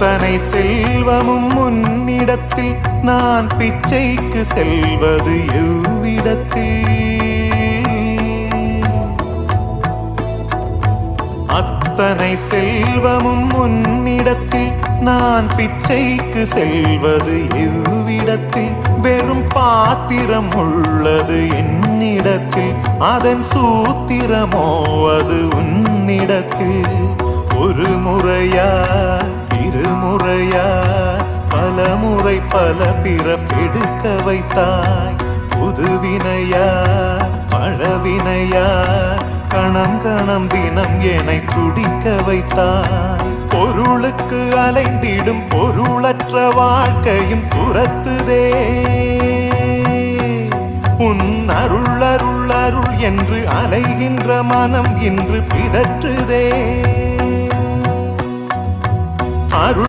அத்தனை செல்வமும் உன்னிடத்தில் நான் பிச்சைக்கு செல்வது எவ்விடத்தில் அத்தனை செல்வமும் உன்னிடத்தில் நான் பிச்சைக்கு செல்வது எவ்விடத்தில் வெறும் பாத்திரம் உள்ளது என்னிடத்தில் அதன் சூத்திரமோ அது உன்னிடத்தில் ஒரு முறையா இருமுறையா பல முறை பல பிறப்பெடுக்க வைத்தாய் புதுவினையா பழவினையா கணம் கணம் தினம் என்னை துடிக்க வைத்தாய் பொருளுக்கு அலைந்திடும் பொருளற்ற வாழ்க்கையும் துரத்துதே உன் அருள் அருள் அருள் என்று அலைகின்ற மனம் இன்று பிதற்றுதே அருள்